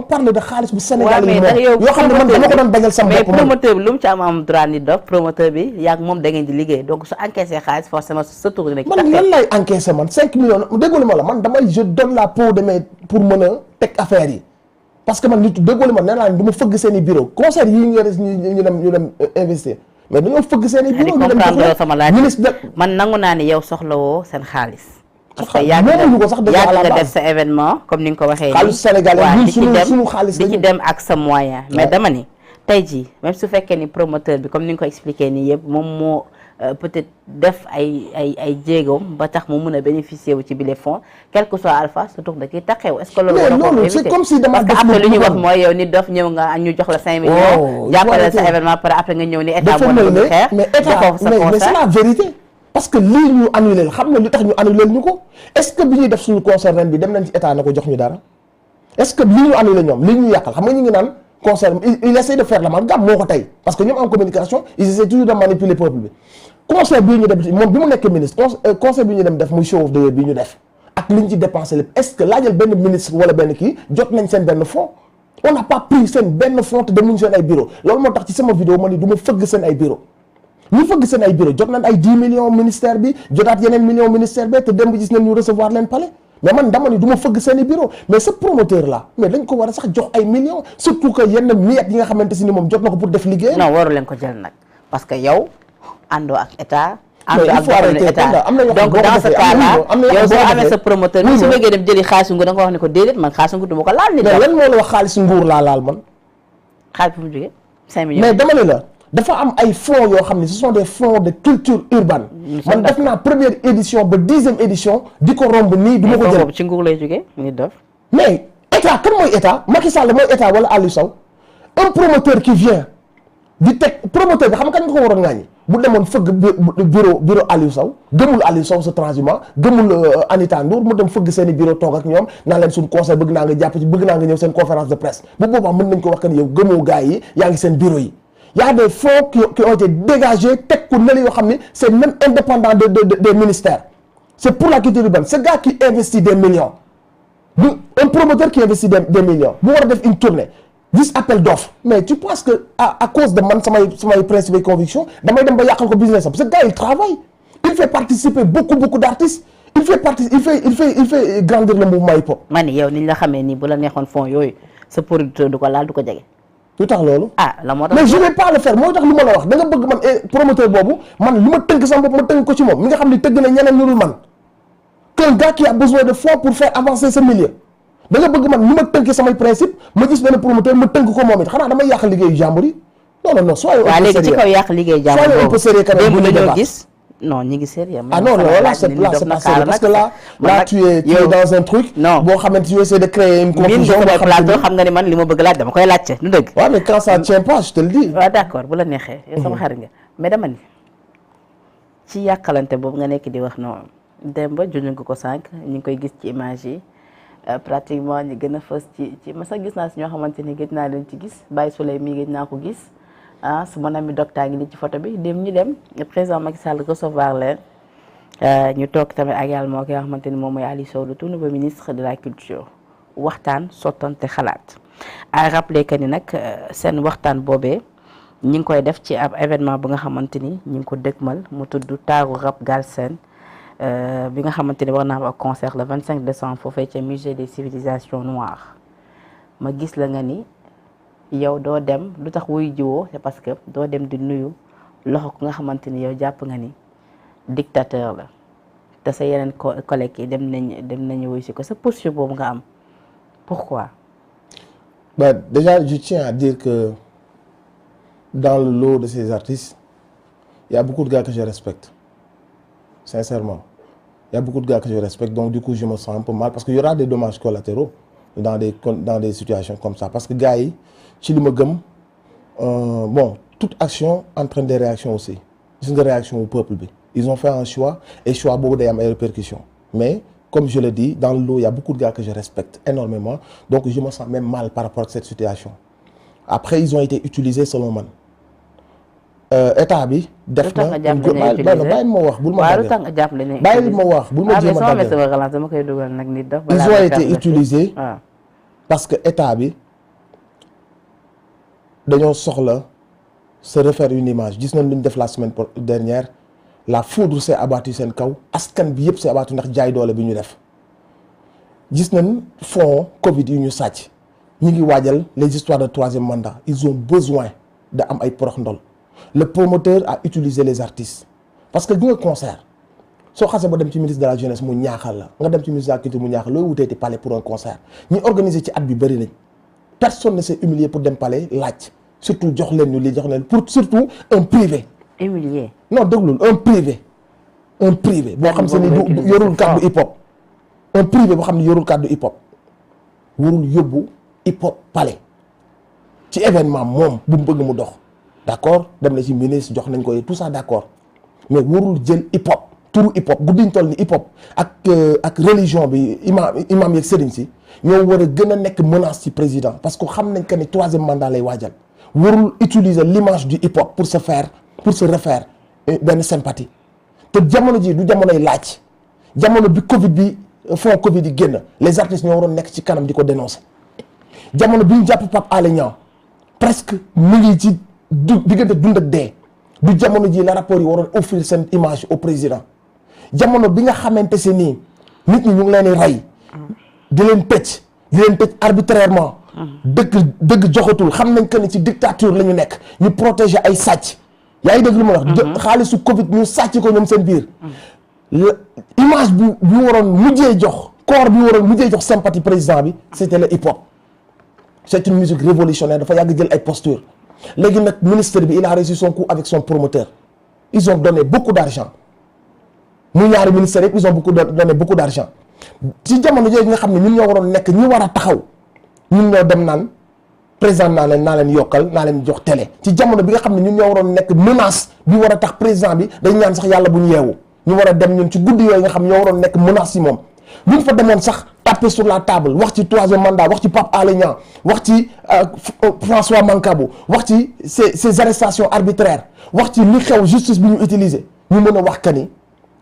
parle de xaalis bu Sénégal yi moom yoo xam ne man dama ko doon bañal sama bopp. mais promoteur bi lu mu ci am droit Nit Doff promoteur bi yaa moom da ngeen di liggéey donc su encaissé xaalis forcément sa tour rek. man lan lay encaissé man 5 millions déggoo ma la man damay je donne la peau de mes pour mën a teg affaire yi parce que man nit déggoo ma nee naa du ma fëgg seen i bureau concert yi ñu dem investir mais dañoo fëgg seen i bureau ñu dem comprendre sama laaj man nangu naa ni yow soxlawoo seen xaalis. parce que yàgg nga def sa événement comme ni nga ko waxee. xaalis sénégalais ñun suñu xaalis di ci dem ak sa moyen. mais dama ni tey jii même su fekkee ni promoteur bi comme ni nga ko expliqué nii yëpp moom moo peut-être def ay jéegoom ba tax mu mun a bénéficier wu ci bile fonds quel que soit alpha surtout da ciy taxew est-ce que loolu c'est comme si dama parce que après lu ñuy wax mooy yow Nit Doff ñëw nga ñu jox la 5 millions. jàppale sa événement par après nga ñëw ni état moo la bëgg xeex. mais c'est la vérité. parce que lii ñu annulé xam na li tax ñu annulé ñu ko est-ce que bi ñuy def suñu concert ren bi dem nañ ci état na ko jox ñu dara est-ce que lii ñu annulé ñoom lii ñu yàqal xam nga ñu ngi naan concert il essaie de faire l'amalgame moo ko tey parce que ñoom en communication ils essaient toujours de manipuler peuple bi concert bii ñu dem moom bi mu nekk ministre concert bi ñu dem def muy show of the year bi ñu def ak li ñu ci dépensé lépp est-ce que laajal benn ministre wala benn kii jot nañ seen benn fonds on n'a pas pris seen benn fonds te demuñ seen ay bureau loolu moo tax ci sama vidéo ma ni du ma fëgg seen ay bureau ñu fëgg seen ay bureau jot nañ ay 10 millions ministère bi jotaat yeneen millions ministère bi te dem bi gis nañ ñu recevoir leen palais mais man dama ni du ma fëgg seen i bureau mais ce promoteur là mais dañ ko war a sax jox ay millions surtout que yenn miettes yi nga xamante si ni moom jot na ko pour def liggéey. non waru leen ko jël nag parce que yow àndoo ak état. mais il faut arrêter état donc dans ce cas là yow soo amee sa promoteur ni su bëggee dem jëli xaalisu nguur da nga ko wax ne ko déedéet man xaalisu nguur du ma ko laal. mais lan moo la wax xaalisu nguur laa laal man. xaalis bu mu jógee 5 millions. mais dama ne la. dafa am ay fonds yoo xam ne ce sont des fonds de culture urbaine. man def naa première édition ba 10e édition di ko romb nii du ma ko jël. ci nguur lay jógee Nit Doff. mais état kan mooy état Macky Sall mooy état wala Aliou Sow un promoteur qui vient di teg promoteur bi xam nga kañ nga ko waroon ŋaañi bu demoon fëgg bureau Aliou Sow gëmul Aliou Sow sa transhumant gëmul Anita Ndour mu dem fëgg seen i bureau toog ak ñoom naan leen suñu conseil bëgg naa nga jàpp ci bëgg naa nga ñëw seen conférence de presse bu boobaa mën nañ ko wax que ni yow gëmoo gars yi yaa ngi seen bureau yi. Il y a des fonds qui ont été dégagés teg ko nële yoo xam ne c'est même indépendant des ministères c'est pour la culture urbaine ce gars qui investit des millions un promoteur qui investit des millions bu war a def une tournée 10 appels d'offres mais tu penses que à cause de man samay principes et convictions damay dem ba yàqal ko business am ce gars il travaille il fait participer beaucoup d'artistes il fait grandir le mouvement hip-hop. ma ni yow ni ñu la xamee nii bu la neexoon fonds yooyu sa producteur du ko laal du ko jege. lu tax loolu. la moo tax mais je vais pas le faire moo tax lu ma la wax da nga bëgg man promoteur boobu man lu ma tënk sama bopp ma tënk ko ci moom mi nga xam ne tëgg na ñeneen ñu dul man qu'un gars qui a besoin de fonds pour faire avancer ce milieu da nga bëgg man lu ma tënk samay principe ma gis benn promoteur ma tënk ko moom it xanaa damay yàq liggéeyu jàmbur yi non soyez un peu sérieux. léegi ci kaw yàq liggéeyu jàmbur soyez un peu sérieux quand même bu ñu débat gis. non ñi ngi sérieux. non là c'est pas sérieux parce que là tu es dans un truc. non boo xamante tu essaies de créer une confusion. plateau xam nga ni man li ma bëgg laaj dama koy laajte du dëgg. waaw mais quand ça tient pas je te le dis. waaw d'accord bu la neexee. yow sama xarit nga mais dama ni ci yàqalante boobu nga nekk di wax noonu dem ba junj ko sànq ñu ngi koy gis ci image yi pratiquement ñu gën a fës ci ma sax gis naa si ñoo xamante ni gëj naa leen ci gis Baye Souley mii gëj naa ko gis. su mon ami docteur ngi nii ci photo bi dem ñu dem président Macky Sall recevoir leen ñu toog tamit également ki nga xamante ni moom mooy Aliou Sow le tout nouveau ministre de la culture waxtaan sottante xalaat à rappeler que ni nag seen waxtaan boobee ñi ngi koy def ci ab événement bu nga xamante ni ñi ngi ko dëgmal mu tudd taaru rap Galsen bi nga xamante ni war naa am ak concert le 25 décembre foofee ca musée des civilisations noires ma gis la nga ni yow doo dem lu tax wuy jiwoo c'est parce que doo dem di nuyu loxo ku nga xamante ni yow jàpp nga ni dictateur la te sa yeneen collègues yi dem nañu wuy si ko sa posture boobu nga am pourquoi? Déjà je tiens à dire que dans le lot de ces artistes il y a beaucoup de gars que je respecte sincèrement il y a beaucoup de gars que je respecte donc du coup je me sens un peu mal parce que y aura des dommages collatéraux dans des situations comme ça parce que gars yi ci li ma gëm toute action entraîne des réactions aussi gis nga réaction au peuple bi ils ont fait un choix et choix boobu day am ay répercussions mais comme je le dis dans le lot il y a beaucoup de gars que je respecte énormément donc je me sens même mal par rapport à cette situation après ils ont été utilisés selon man état bi def na bàyyi ma wax bul ma bàyyi ma wax bul ma jéem a dama koy dugal nag Nit Doff ils ont été utilisés parce que état bi dañoo soxla se refaire une image gis nañ lu ñu def la semaine dernière la foudre s'est abattue seen kaw askan bi yëpp s'est abattu ndax jaay doole bi ñu def gis nañ fonds Covid yu ñu sàcc ñi ngi waajal les histoires de troisième mandat ils ont besoin de am ay porox ndol le promoteur a utilisé les artistes parce que di nga concert soo xasee ba dem ci ministre de la jeunesse mu ñaaxal la nga dem ci ministre de la culture mu ñaaxal looy wuteeti palais pour un concert ñi organiser ci at bi bëri nañ personne ne s'est humilié pour dem palais laaj surtout jox leen ñu lii jox leen pour surtout un privé. humilié non déglul un privé boo xam se ni yorul kàddu hip hop un privé boo xam ne yorul kàddu hip hop warul yóbbu hip hop palais ci événement moom bu mu bëgg mu dox d'accord dem na ci ministre jox nañ ko tout ça d'accord mais warul jël hip hop turu hip hop guddiñ toll ni hip hop ak religion bi imam yeeg sëriñ si ñoo war a gën a nekk menace ci président parce que xam nañ que ni troisième mandat lay waajal warul utiliser l'image du hip hop pour se refaire benn sympathie te jamono ji du jamonoy laaj jamono bi Covid bi fond Covid yi génn les artistes ñoo waroon nekk ci kanam di ko dénoncer jamono bi ñu jàpp Pape Alé Niang presque mu ngi ci diggante dund ak dee du jamono ji la rapport yi waroon offrir seen image au président jamono bi nga xamante se nii nit ñi ñu ngi leen di rey di leen tëj arbitrairement dëgg joxatul xam nañ que ni ci dictature la ñu nekk ñu protéger ay sàcc yaa ngi dégg lu ma wax xaalisu Covid ñu sàcc ko ñoom seen biir image bi waroon mujjee jox corps bi waroon mujjee jox sympathie président bi c'était le hip hop c'est une musique révolutionnaire dafa yàgg jël ay posture léegi nag ministre bi il a réussi son coup avec son promoteur ils ont donné beaucoup d'argent mu ñaari ministères yëpp ils ont donné beaucoup d'argent ci jamono jooju nga xam ne ñun ñoo waroon nekk ñi war a taxaw ñun ñoo dem naan président naa leen yokkal naa leen jox télé ci jamono bi nga xam ne ñun ñoo waroon nekk menace bi war a tax président bi dañ ñaan sax yàlla bu ñu yeewu ñu war a dem ñun ci guddi yooyu nga xam ñoo waroon nekk menace ci moom buñ fa demoon sax taper sur la table wax ci troisième mandat wax ci Pape Alé Niang wax ci François Mancabou wax ci ces arrestations arbitraires wax ci li xew justice bi ñu utiliser ñu mën a wax que ni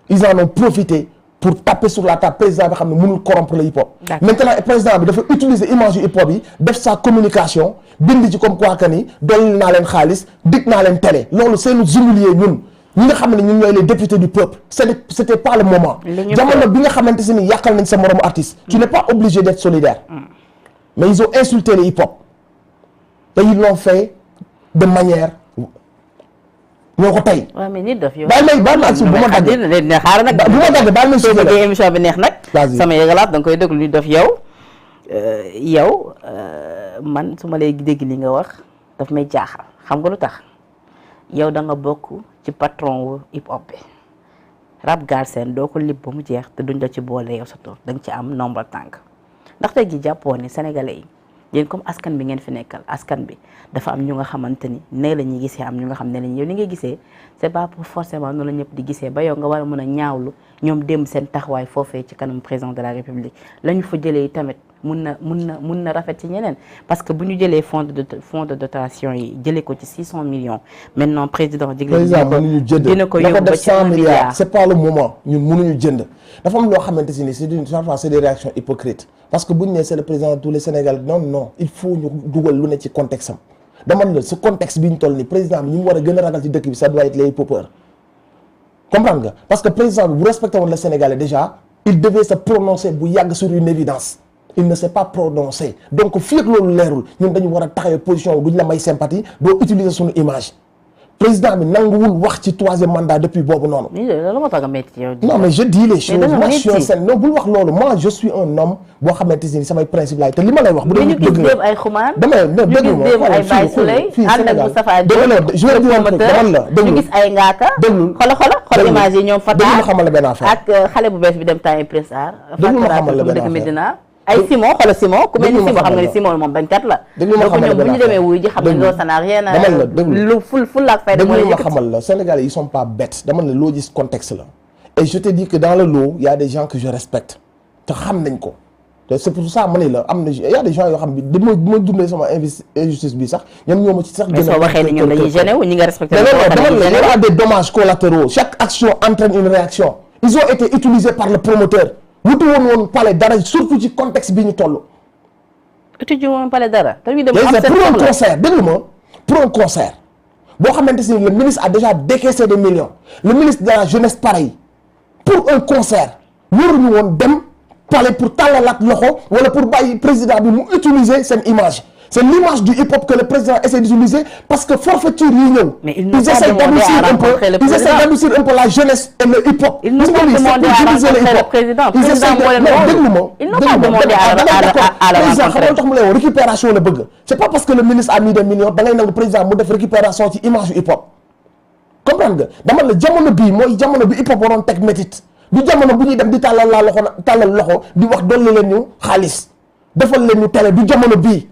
ils en ont profité pour taper sur la table président bi xam ne mënul corrompre le hip hop maintenant président bi dafa utiliser image yu hip hop yi def sa communication bind ci comme quoi que ni dolli naa leen xaalis dig naa leen télé loolu c'est nous humilier ñun ñi nga xam ne ñun ñooy les députés du peuple c'était pas le moment jamono bi nga xamante si ni yàqal nañ sa moromu artiste tu n'es pas obligé d'être solidaire mais ils ont insulté le hip hop et ils l'ont fait de manière ñoo ko tey. waaw mais nit daf yow. baal ma bu ma dagg xaaral nag. bu ma dagg baal ma soo bëggee émission bi neex nag. sama yëgalaat da nga koy déglu nit daf yow man su ma lay dégg li nga wax daf may jaaxal xam nga lu tax yow da nga bokk ci patron wu hip hop bi rap Galsen doo ko lib ba mu jeex te duñ la ci boole yow sa tool da nga ci am nombre tànk ndax tey ji jàppoo ne sénégalais yi yéen comme askan bi ngeen fi nekkal askan bi dafa am ñu nga xamante ni nee la ñuy gisee am ñu nga xam ne lañ yow ni ngay gisee c'est pas pour forcément noonu la ñëpp di gisee ba yow nga war a mën a ñaawlu ñoom démb seen taxawaay foofee ci kanam président de la république la ñu fa jëlee tamit mun na rafet ci ñeneen parce que bu ñu jëlee fonds de dotation yi jëlee ko ci 600 millions maintenant président dina ko yóbbu ba ci 1 milliard c'est pas le moment ñun mënuñu jënd dafa am loo xamante si ni c'est des réactions hypocrites parce que bu ñu nee c'est le président de tous les Sénégalais non il faut ñu dugal lu ne ci contexte am dama ne la ce contexte bi ñu toll nii président bi ñu mu war a gën a ragal ci dëkk bi ça doit être les hip-hopeurs comprendre nga parce que président bi bu respecté woon le Sénégalais déjà il devait se prononcer bu yàgg sur une évidence il ne s'est pas prononcé donc fii ak loolu leerul ñun dañu war a taxawee position duñ la may sympathie doo utiliser suñu image président bi nanguwul wax ci troisième mandat depuis boobu noonu. non mais je dis les choses moi je suis un sen non bul wax loolu moi je suis un homme boo xamante ni samay principe laay te li ma lay wax. bu dee dëgg la ay xumaan. damay déglu ma fii Sénégal je vais dire un truc dama la déglu ñu gis ay ngaaka. déglu xool image yi ñoom Fata déglu ma xamal la benn affaire ak xale bu bees bi dem temps Prince Art. déglu ma xamal la benn affaire ay Simon xoolal Simon ku mel ni Simon xam nga ni Simon moom bañkat la. déglu ma xamal la bu ñu demee wuy ji xam ne loolu ça n'a rien à lu ful ak fayda déglu ma xamal la Sénégalais ils sont pas bêtes dama ne loo gis contexte la et je te dis que dans le lot il y a des gens que je respecte te xam nañ ko te c'est pour ça ma ne la am na il y a des gens yoo xam bi dama dundee sama injustice bi sax ñoom ñoo ma ci sax. mais soo waxee ni ñoom dañuy gêné wu ñi nga respecté. dama ne il y aura des dommages collatéraux chaque action entraîne une réaction ils ont été utilisés par le promoteur wutu woon palais dara surtout ci contexte bi ñu toll. étudier woon palais dara. pour un concert déglu ma pour un concert boo xamante ni le ministre a déjà décaissé des millions le ministre de la jeunesse pareil pour un concert waruñu woon dem palais pour tàllalaat loxo wala pour bàyyi président bi mu utiliser seen image c'est l'image du hip-hop que le président essaie d'utiliser parce que forfaiture yi ñëw. mais ils essaient d'adoucir un peu la jeunesse et le hip-hop. ils n'ont pas demandé à rencontrer le président. Ils n'ont pas demandé à la rencontrer. tax mu lay wax récupération la bëgg. c'est pas parce que le ministre a mis des millions da ngay nangu président mu def récupération ci image du hip-hop. comprendre nga dama la jamono bii mooy jamono bi hip-hop waroon teg métit du jamono bu ñuy dem di tàllal loxo di wax dolli leen ñu xaalis defal leen ñu télé du jamono bii.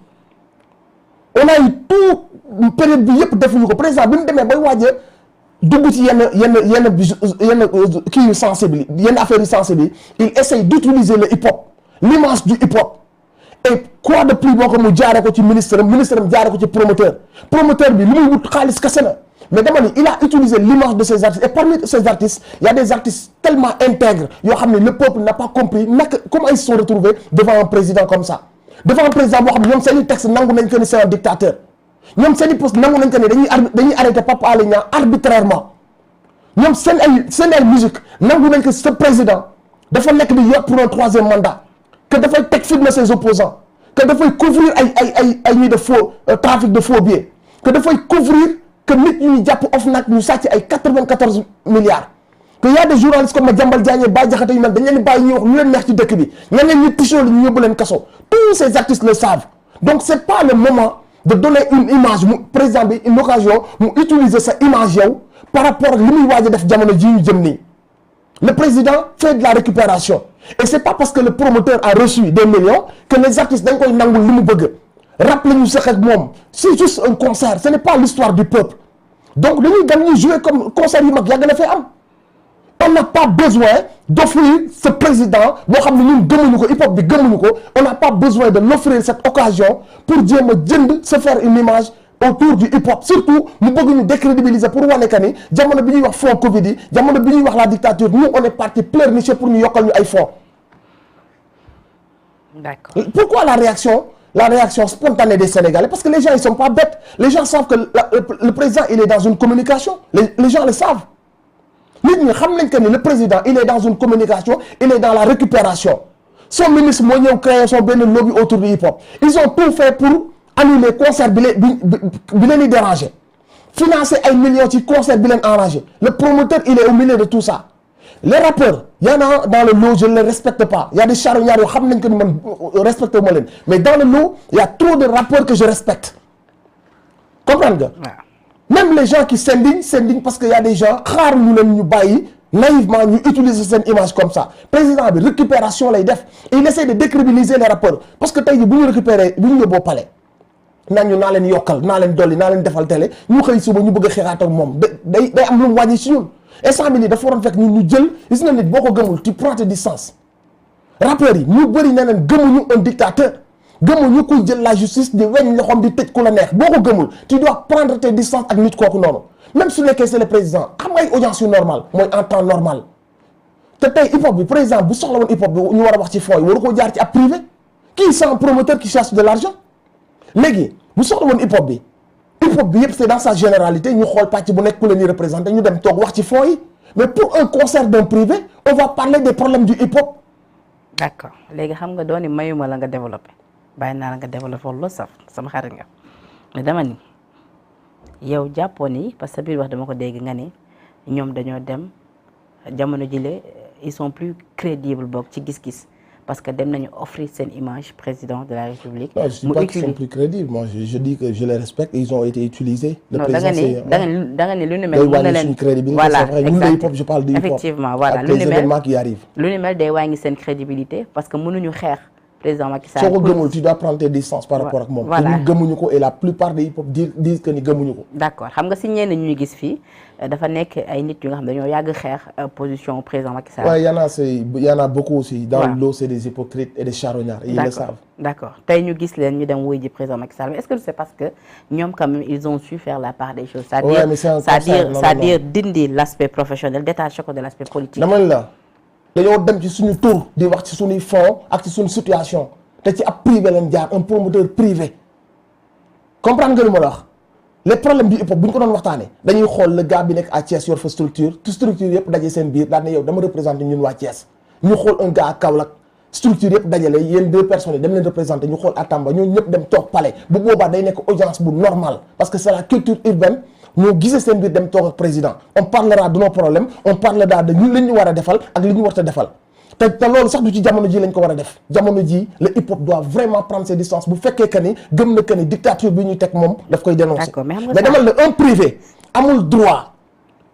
on a eu tout période bi yëpp defuñu ko président bi mu demee bay waaj a dugg ci yenn kii yu sensible yenn affaires yu sensible il essaye d'utiliser le hip-hop l'image du hip-hop et quoi de plus boo ko mu jaaree ko ci ministre am jaaree ko ci promoteur bi li muy wut xaalis kese na mais dama ni il a utilisé l'image de ces artistes et parmi ces artistes il y a des artistes tellement intègres yoo xam ne le peuple n'a pas compris comment ils se sont retrouvés devant un président comme ça. devant un président boo xam ne ñoom seen i texte nangu nañ ko ni c'est un dictateur ñoom seen i poste nangu nañ ko ni dañuy arrêter Pape Alé Niang arbitrairement ñoom seen ay musique nangu nañ ko ce président dafa nekk di yor pour un troisième mandat que dafay teg fitna ses opposants que dafay couvrir ay ñuy def faux trafic de faux billets que dafay couvrir que nit ñuy jàpp OFNAC ñu sàcc ay 94 milliards que y a des journalistes comme Madiambal Diagne Bah Diakhaté yu mel dañ leen di bàyyi ñuy wax lu leen neex ci dëkk bi ñeneen ñi tichoo li ñu yóbbu leen kaso tous ces artistes le savent donc c'est pas le moment de donner une image mu président bi une occasion mu utiliser sa image yow par rapport ak li muy waaj a def jamono ji ñu jëm nii le président fait de la récupération et c'est pas parce que le promoteur a reçu des millions que les artistes dañ koy nangul li mu bëgg rap la ñu seq ak moom c'est juste un concert ce n'est pas l'histoire du peuple donc dañuy jouer comme concert yu mag yàgg na fee am. On n'a pas besoin d'offrir ce président boo xam ne ñun gëmuñu ko hip-hop bi gëmuñu ko on n'a pas besoin de l'offrir cette occasion pour jéem a jënd se faire une image autour du hip-hop surtout mu bëgg ñu décrédibiliser pour wane que ni jamono bi ñuy wax fonds Covid yi jamono bi ñuy wax la dictature nous on est parti pleurnicher pour ñu yokkal ñu ay fonds. D'accord. Pourquoi la réaction spontanée des Sénégalais parce que les gens ils sont pas bêtes les gens savent que le président il est dans une communication les gens le savent. nit ñi xam nañ que ni le président il est dans une communication il est dans la récupération son ministre moo ñëw créer son benn lobby autour du hip-hop ils ont tout fait pour annuler concert bi leen di déranger financer ay millions ci concert bi leen arranger le promoteur il est au milieu de tout ça les rappeurs y en a dans le lot je ne les respecte pas il y a des charognards yoo xam nañ que ni man respecté ma leen mais dans le lot il y a trop de rappeurs que je respecte comprendre nga. Même les gens qui s'indignent parce que y a des gens xaar ñu leen ñu bàyyi naïvement ñu utiliser seen image comme ça président bi récupération lay def et il essaie de décrédibiliser les rappeurs parce que tey jii bu ñu récupérer bu ñu yóbboo palais naan ñu naa leen yokkal naa leen dolli naa leen defal télé ñu xëy suba ñu bëgg a xeexaat ak moom day am lu mu wàññi si ñun instant bi nii dafa waroon fekk ñun ñu jël gis na nit boo ko gëmul tu prends tes distances rappeurs yi ñu bëri ne leen gëmuñu un dictateur gëmuñu kuy jël la justice di weñ loxoom di tëj ku la neex boo ko gëmul tu dois prendre tes distances ak nit kooku noonu même su nekkee c'est le président xam nga ay audience yu normal mooy en temps normal te tey hip hop bi président bu soxla woon hip hop bi ñu war a wax ci fonds yi waru ko jaar ci ab privé kii c'est un promoteur qui cherche de l'argent léegi bu soxla woon hip hop bi yëpp c'est dans sa généralité ñu xool pàcc bu nekk ku leen di représenter ñu dem toog wax ci fonds yi mais pour un concert d'un privé on va parler des problèmes du hip hop. D'accord léegi xam nga dooni mayuma la nga développé. bàyyi naa la nga développé loolu saf sama xarit nga mais dama ni yow jàppoo ni parce que biir wax dama ko dégg nga ni ñoom dañoo dem jamono jile ils sont plus crédibles boog ci gis-gis parce que dem nañu offrir seen image président de la République. Non, je dis pas qu'ils sont plus crédibles moi je dis que je les respecte ils ont été utilisés. le non président da nga ni lu ni mel. mën na leen voilà exactement je parle du hip-hop effectivement voilà lu ni mel événements qui arrivent. lu ni mel day wàññi seen crédibilité parce que mënuñu xeex. président Macky Sall soo ko gëmul tu dois prendre tes distances par rapport ak moom. voilà te ñu gëmuñu ko et la plupart des hip-hop disent que ni gëmuñu ko. d'accord xam nga si ñenn ñuy gis fii dafa nekk ay nit yu nga xam dañoo yàgg xeex position président Macky Sall. waaye y en a beaucoup aussi. dans le lot c'est des hypocrites et des charognards. ils le savent. d'accord tey ñu gis leen ñu dem wuy ji président Macky Sall mais est-ce que c'est parce que ñoom quand même ils ont su faire la part des choses. c'est-à-dire dindi l'aspect professionnel détaché ko de l'aspect politique. dama la. dañoo dem ci suñu tur di wax ci suñuy fonds ak ci suñu situation te ci ab privé lañ jaar un promoteur privé comprendre nga li ma la wax les problèmes du hip hop bu ñu ko doon waxtaanee dañuy xool le gars bi nekk à Thiès yor fa structure yëpp daje seen biir daal ne yow dama représenté ñun waa Thiès ñu xool un gars à Kaolack structure yëpp dajale yéen 2 personnes yi dem leen représenté ñu xool à Tamba ñooñu ñëpp dem toog palais bu boobaa day nekk audience bu normal parce que c'est la culture urbaine ñoo gisee seen biir dem toog ak président on parlera de nos problèmes on parlera de ñun li ñu war a defal ak li ñu war a defal te loolu sax du ci jamono ji lañ ko war a def jamono ji le hip hop doit vraiment prendre ses distances bu fekkee que ni gëm na que ni dictature bi ñuy teg moom daf koy dénoncer mais demal na un privé amul droit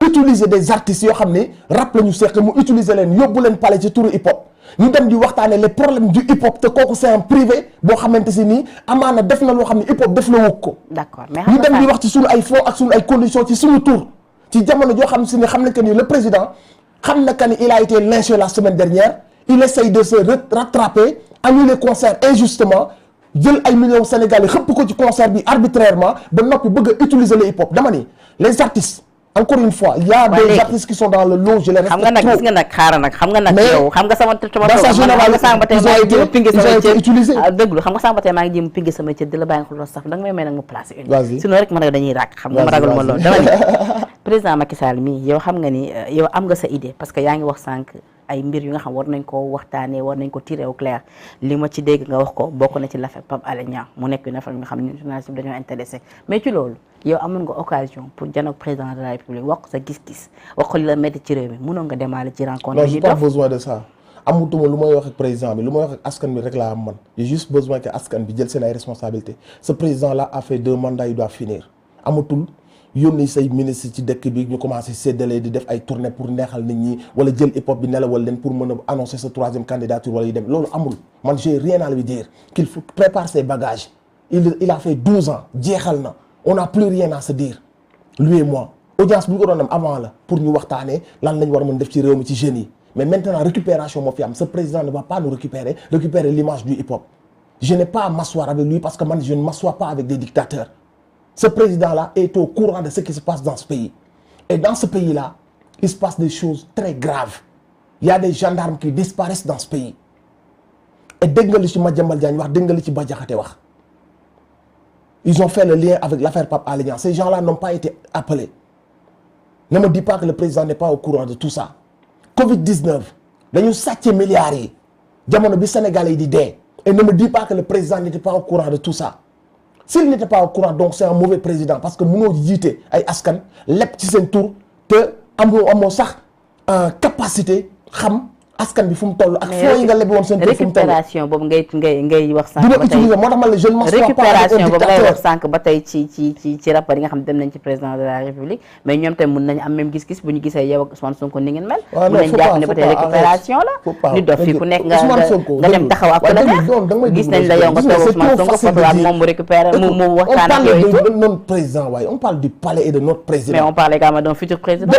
utiliser des artistes yoo xam ni rap la ñu seq mu utiliser leen yóbbu leen palais ci turu hip hop ñu dem di waxtaanee les problèmes du hip hop te kooku c'est un privé boo xamante si nii amaana def na loo xam ne hip hop def la wëkk ko. d'accord mais ñu dem di wax ci suñu ay fonds ak suñu ay conditions ci suñu tur ci jamono joo xam si ne xam na que ni le président xam na que ni il a été lynché la semaine dernière il essaye de se rattraper annuler concert injustement jël ay millions sénégalais xëpp ko ci concert bi arbitrairement ba noppi bëgg a utiliser le hip hop dama ni les artistes. Encore une fois, il y a des artistes qui sont dans le lot, je les respecte trop. xam nga nag gis nga nag xaaral nag xam nga nag yow xam nga sama dans sa généralité ils ont été utilisés. dëgg xam nga sànq ba tey maa ngi jéem pingi sama cër di la bàyyi nga xool sax da nga may may nag mu placé une vas-y sinon rek man rek dañuy ràkk xam nga ma ragal ma loolu dama ni président Macky Sall mii yow xam nga ni yow am nga sa idée parce que yaa ngi wax sànq ay mbir yu nga xam war nañ ko waxtaanee war nañ ko tiré au clair li ma ci dégg nga wax ko bokk na ci l'affaire Pape Alé Niang mu nekk une affaire nga xam ne journaliste bi dañoo intéressé mais ci loolu yow amoon nga occasion pour janoog président de la République wax ko sa gis-gis wax ko li la métti ci réew mi mënoon nga demaale ci rencontre non j'ai pas besoin de ça amutuma lu may wax ak président bi lu may wax ak askan bi rek laa am man j'ai juste besoin que askan bi jël seen ay responsabilités ce président là a fait 2 mandats il doit finir amatul yónni say ministre ci dëkk bi ñu commencé séddale di def ay tournée pour neexal nit ñi wala jël hip hop bi nelawal leen pour mën a annoncer sa 3e candidature wala yu dem loolu amul man j'ai rien à lui dire qu'il faut préparer ses bagages il a fait 12 ans jeexal na on n'a plus rien à se dire lui et moi audience bu ñu ko doon am avant la pour ñu waxtaanee lan lañ war a mën def ci réew mi ci jeunes yi mais maintenant récupération moo fi am ce président ne va pas nous récupérer l'image du hip hop je n'ai pas à m'asseoir avec lui parce que man je ne m'assois pas avec des dictateurs. Ce président-là est au courant de ce qui se passe dans ce pays. Et dans ce pays-là, il se passe des choses très graves. Il y a des gendarmes qui disparaissent dans ce pays. Et dégg nga li ci Madiambal Diagne wax dégg nga li ci Bah Diakhaté wax. Ils ont fait le lien avec l'affaire Pape Alé Niang. Ces gens-là n'ont pas été appelés. Ne me dis pas que le président n'est pas au courant de tout ça. Covid-19 dañu sàcc milliards yi jamono bi Sénégalais yi di dee. Et ne me dis pas que le président n'était pas au courant de tout ça. S'il n'était pas au courant donc c'est un mauvais président parce que mënoo jiite ay askan lépp ci seen tur te amoo sax capacité xam askan bi fu mu toll ak fonds yi nga lebi woon seen tur fu mu toll récupération boobu ngay wax sànq dina utiliser moo tax man la je ne m'assois pas avec un récupération boobu ngay dictateur wax sànq ba tey ci rapport yi nga xam dem nañ ci président de la République mais ñoom tamit mën nañu am même gis-gis bu ñu gisee yow ak Ousmane Sonko ni ngeen mel mën nañ jàpp ne ba tey récupération la nit dof fi ku nekk nga dem taxaw ak la neex gis nañ la yow nga toog Ousmane Sonko photo ak moom mu récupéré mu waxtaan ak yooyu de notre président waaye on parle du palais et de notre président mais on parle également d'un futur président